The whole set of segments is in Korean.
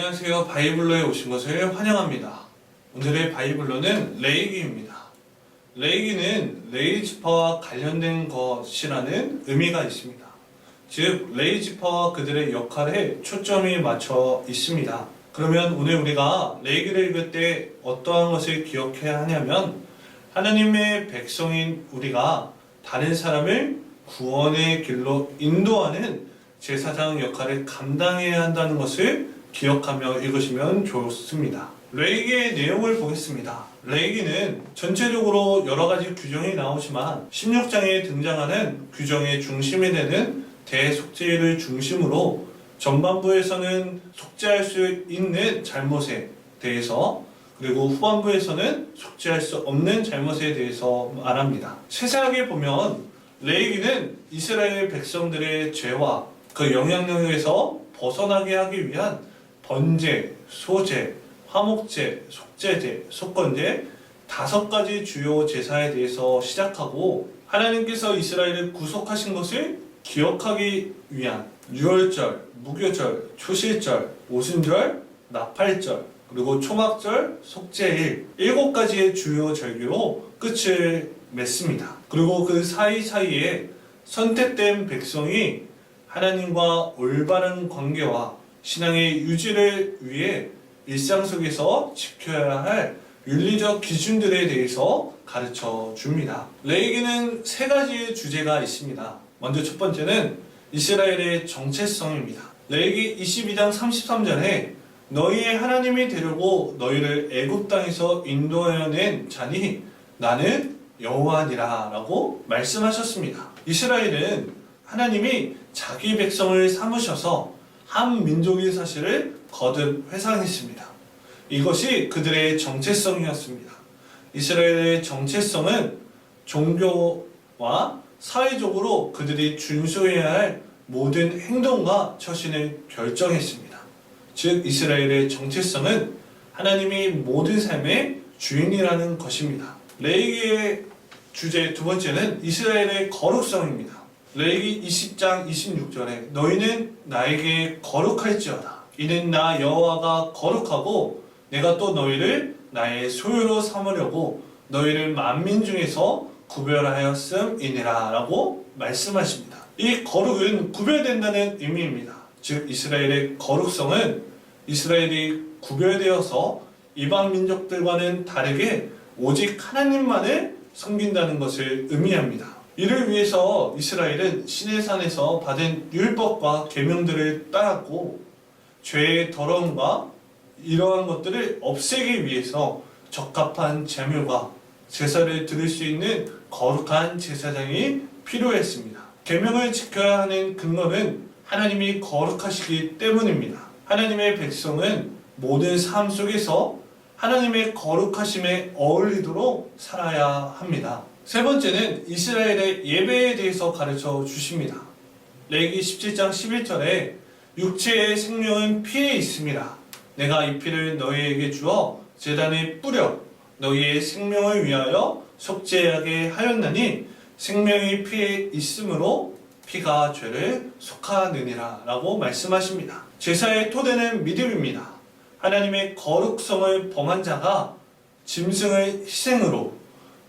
안녕하세요. 바이블로에 오신 것을 환영합니다. 오늘의 바이블로는 레위기입니다. 레위기는 레위 지파와 관련된 것이라는 의미가 있습니다. 즉 레위 지파와 그들의 역할에 초점이 맞춰 있습니다. 그러면 오늘 우리가 레위기를 읽을 때 어떠한 것을 기억해야 하냐면, 하나님의 백성인 우리가 다른 사람을 구원의 길로 인도하는 제사장 역할을 감당해야 한다는 것을 기억하며 읽으시면 좋습니다. 레위기의 내용을 보겠습니다. 레위기는 전체적으로 여러 가지 규정이 나오지만 16장에 등장하는 규정의 중심이 되는 대속죄를 중심으로 전반부에서는 속죄할 수 있는 잘못에 대해서, 그리고 후반부에서는 속죄할 수 없는 잘못에 대해서 말합니다. 세세하게 보면 레위기는 이스라엘 백성들의 죄와 그 영향력에서 벗어나게 하기 위한 번제, 소제, 화목제, 속죄제, 속건제 5가지 주요 제사에 대해서 시작하고, 하나님께서 이스라엘을 구속하신 것을 기억하기 위한 유월절, 무교절, 초실절, 오순절, 나팔절, 그리고 초막절, 속죄일 7가지의 주요 절기로 끝을 맺습니다. 그리고 그 사이사이에 선택된 백성이 하나님과 올바른 관계와 신앙의 유지를 위해 일상 속에서 지켜야 할 윤리적 기준들에 대해서 가르쳐 줍니다. 레위기는 3가지의 주제가 있습니다. 먼저 첫 번째는 이스라엘의 정체성입니다. 레위기 22장 33절에 너희의 하나님이 되려고 너희를 애굽 땅에서 인도하여낸 자니 나는 여호와니라 라고 말씀하셨습니다. 이스라엘은 하나님이 자기 백성을 삼으셔서 한 민족의 사실을 거듭 회상했습니다. 이것이 그들의 정체성이었습니다. 이스라엘의 정체성은 종교와 사회적으로 그들이 준수해야 할 모든 행동과 처신을 결정했습니다. 즉 이스라엘의 정체성은 하나님이 모든 삶의 주인이라는 것입니다. 레위기의 주제 두 번째는 이스라엘의 거룩성입니다. 레위기 20장 26절에 너희는 나에게 거룩할지어다. 이는 나 여호와가 거룩하고 내가 또 너희를 나의 소유로 삼으려고 너희를 만민 중에서 구별하였음이니라 라고 말씀하십니다. 이 거룩은 구별된다는 의미입니다. 즉 이스라엘의 거룩성은 이스라엘이 구별되어서 이방 민족들과는 다르게 오직 하나님만을 섬긴다는 것을 의미합니다. 이를 위해서 이스라엘은 시내산에서 받은 율법과 계명들을 따랐고, 죄의 더러움과 이러한 것들을 없애기 위해서 적합한 제물과 제사를 드릴 수 있는 거룩한 제사장이 필요했습니다. 계명을 지켜야 하는 근거는 하나님이 거룩하시기 때문입니다. 하나님의 백성은 모든 삶 속에서 하나님의 거룩하심에 어울리도록 살아야 합니다. 세 번째는 이스라엘의 예배에 대해서 가르쳐 주십니다. 레위기 17장 11절에 육체의 생명은 피에 있습니다. 내가 이 피를 너희에게 주어 제단에 뿌려 너희의 생명을 위하여 속죄하게 하였나니 생명이 피에 있으므로 피가 죄를 속하느니라 라고 말씀하십니다. 제사의 토대는 믿음입니다. 하나님의 거룩성을 범한 자가 짐승을 희생으로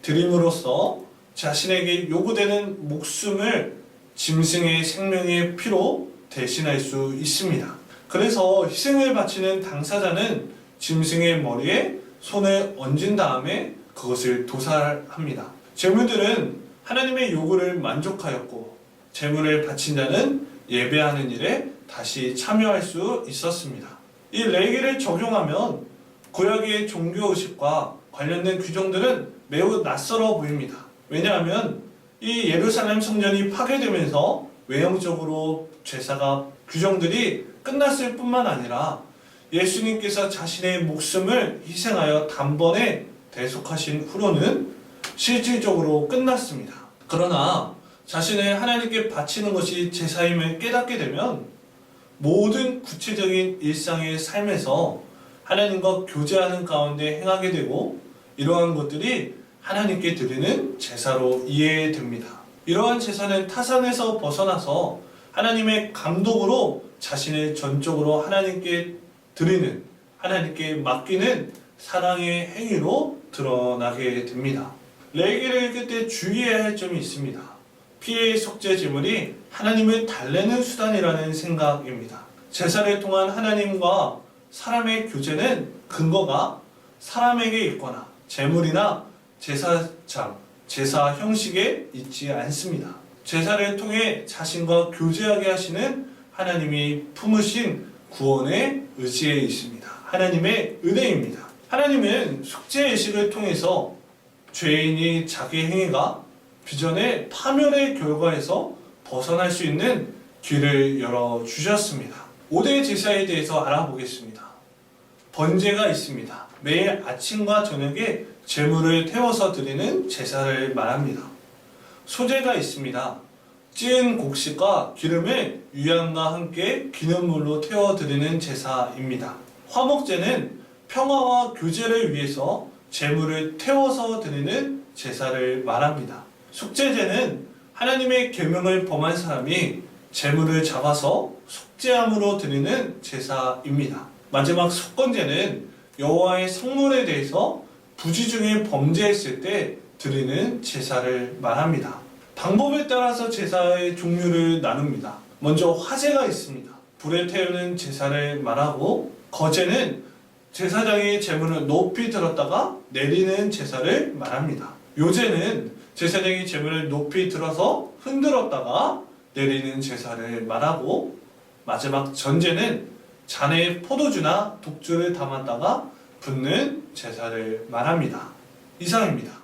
드림으로써 자신에게 요구되는 목숨을 짐승의 생명의 피로 대신할 수 있습니다. 그래서 희생을 바치는 당사자는 짐승의 머리에 손을 얹은 다음에 그것을 도살합니다. 제물들은 하나님의 요구를 만족하였고 제물을 바친 자는 예배하는 일에 다시 참여할 수 있었습니다. 이 레위기를 적용하면 구약의 종교의식과 관련된 규정들은 매우 낯설어 보입니다. 왜냐하면 이 예루살렘 성전이 파괴되면서 외형적으로 제사가 규정들이 끝났을 뿐만 아니라 예수님께서 자신의 목숨을 희생하여 단번에 대속하신 후로는 실질적으로 끝났습니다. 그러나 자신을 하나님께 바치는 것이 제사임을 깨닫게 되면 모든 구체적인 일상의 삶에서 하나님과 교제하는 가운데 행하게 되고, 이러한 것들이 하나님께 드리는 제사로 이해됩니다. 이러한 제사는 타산에서 벗어나서 하나님의 감독으로 자신을 전적으로 하나님께 드리는, 하나님께 맡기는 사랑의 행위로 드러나게 됩니다. 레위기를 읽을 때 주의해야 할 점이 있습니다. 피의 속죄 제물이 하나님을 달래는 수단이라는 생각입니다. 제사를 통한 하나님과 사람의 교제는 근거가 사람에게 있거나 제물이나 제사장, 제사 형식에 있지 않습니다. 제사를 통해 자신과 교제하게 하시는 하나님이 품으신 구원의 의지에 있습니다. 하나님의 은혜입니다. 하나님은 속죄의식을 통해서 죄인이 자기 행위가 비전의 파멸의 결과에서 벗어날 수 있는 길을 열어주셨습니다. 5대 제사에 대해서 알아보겠습니다. 번제가 있습니다. 매일 아침과 저녁에 제물을 태워서 드리는 제사를 말합니다. 소제가 있습니다. 찐 곡식과 기름을 유향과 함께 기념물로 태워드리는 제사입니다. 화목제는 평화와 교제를 위해서 제물을 태워서 드리는 제사를 말합니다. 속죄제는 하나님의 계명을 범한 사람이 제물을 잡아서 속죄함으로 드리는 제사입니다. 마지막 속건제는 여호와의 성물에 대해서 부지 중에 범죄했을 때 드리는 제사를 말합니다. 방법에 따라서 제사의 종류를 나눕니다. 먼저 화제가 있습니다. 불에 태우는 제사를 말하고, 거제는 제사장이 제물을 높이 들었다가 내리는 제사를 말합니다. 요제는 제사장이 제물을 높이 들어서 흔들었다가 내리는 제사를 말하고, 마지막 전제는 잔에 포도주나 독주를 담았다가 붓는 제사를 말합니다. 이상입니다.